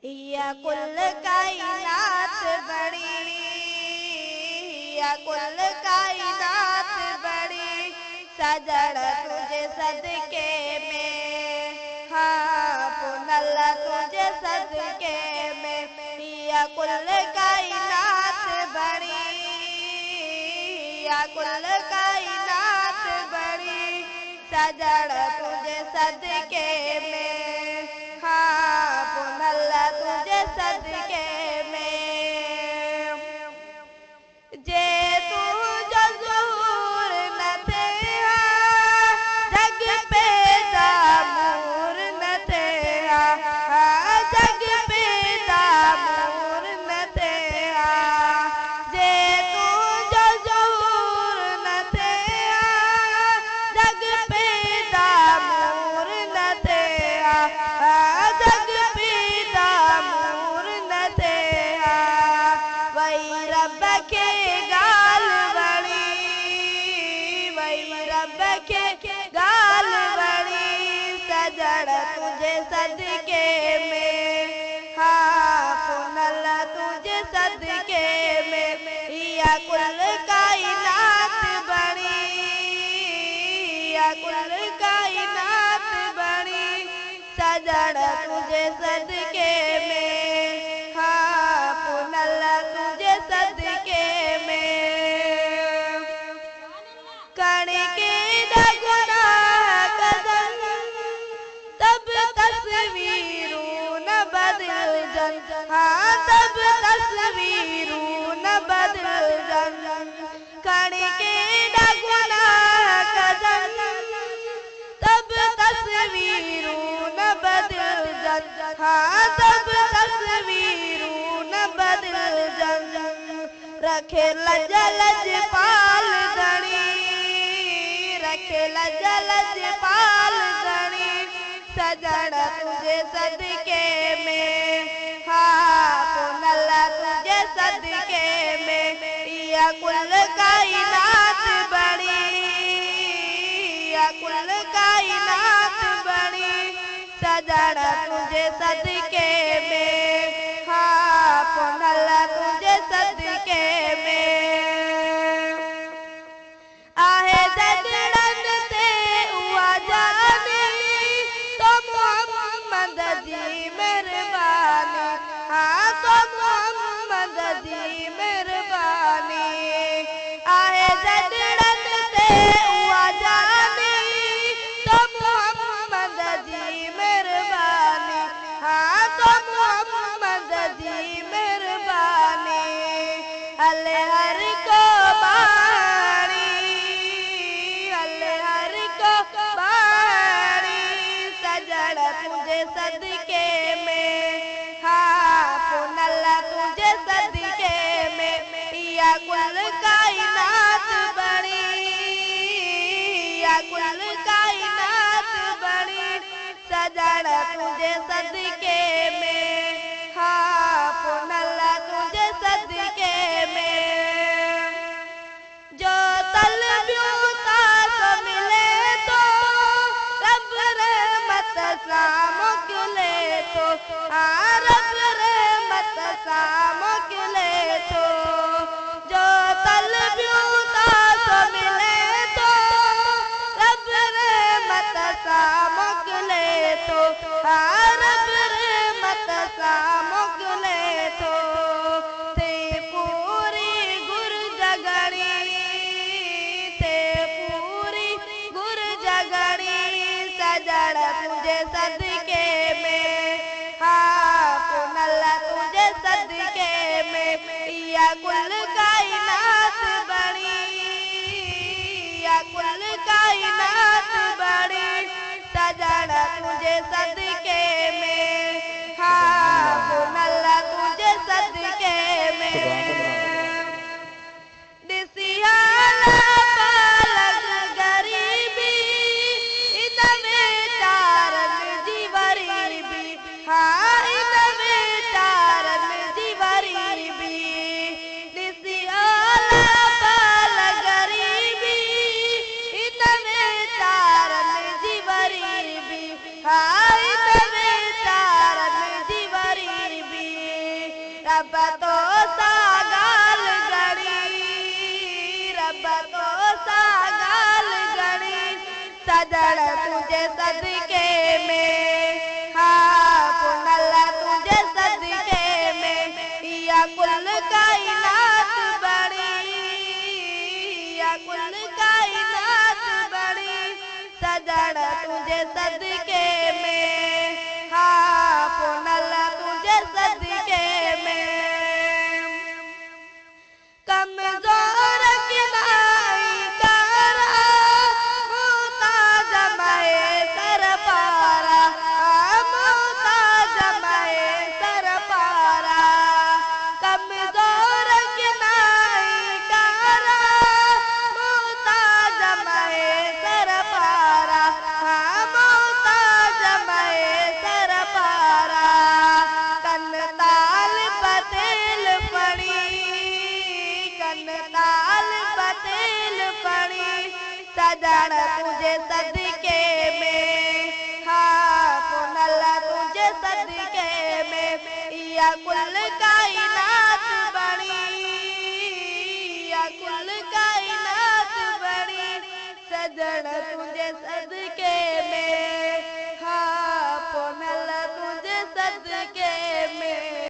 या कुल कायनात बड़ी, या कुल कायनात बड़ी, सजड़ तुझे सदके में, हाँ पुनल तुझे सदके में। या कुल कायनात बड़ी, या कुल कायनात बड़ी, सजड़ तुझे सदके में, हाँ पुनल तुझे सदके में। जे तू जज़ूर न थे जग पैदा मूर न थे, जग पैदा मूर न थे। जे तू जज़ूर न थे जग पैदा मूर न थे, जग पैदा मूर न थे। वही रब के गाल बड़ी, वही रब के गाल बड़ी, सजड़ तुझे सदके में, हाँ पुनल तुझे सदके में। या कुल कायनात बड़ी, या कुल कायनात बड़ी, सजड़ तुझे सदके में, हाँ पुनल तुझे सदके में। कण के गुनाह कदम तब तस्वीरों न बदल जन, हाँ तब तस्वीरों न बदल जन। कण के गुनाह कदम तब तस्वीरों न बदल जन, हाँ तब तस्वीरों न बदल जन। रखे लज पाल धनी, रखे लज पाल धनी, सजड़ तुझे सदके में, हाँ पुनल तुझे सदके में। या कुल कायनात बड़ी, या कुल कायनात बड़ी, सजड़ तुझे सदके में, हाँ पुनल तुझे सदके में। आहे सजड़न ते हुआ जाने तो मोहम्मद जी मेहरबानी, हाँ तो मोहम्मद जी मेहरबानी। आहे सजड़न ते हुआ जाने तो मोहम्मद जी मेहरबानी, हाँ तो मोहम्मद जी मेहरबानी। अल हर को बाणी, अल हर को बाणी, सजड़ तुझे सदके में, हाँ पुनल तुझे सदके में। या कुल कायनात बड़ी, या कुल कायनात बड़ी, सजड़ तुझे सदके में, हाँ पुनल तुझे सदके में। जो तलबियों का मिले तो रब रहमत सा मोकले तो, हाँ रब रहमत सा मोकले तो। जो तलबियों का मिले तो रब रहमत सा मोकले तो, हाँ रब रहमत सा मोकले तो। ते पूरी गुर जगड़ी, ते पूरी गुर जगड़ी, सजड़ तुझे सदके में, हाँ पुनल तुझे सदके में। या सजण तुझे सदके में हाँ पुनल तुझे सदके में या कुल कायनात बणी या कुल कायनात बणी सजण तुझे सदके में हाँ पुनल तुझे सदके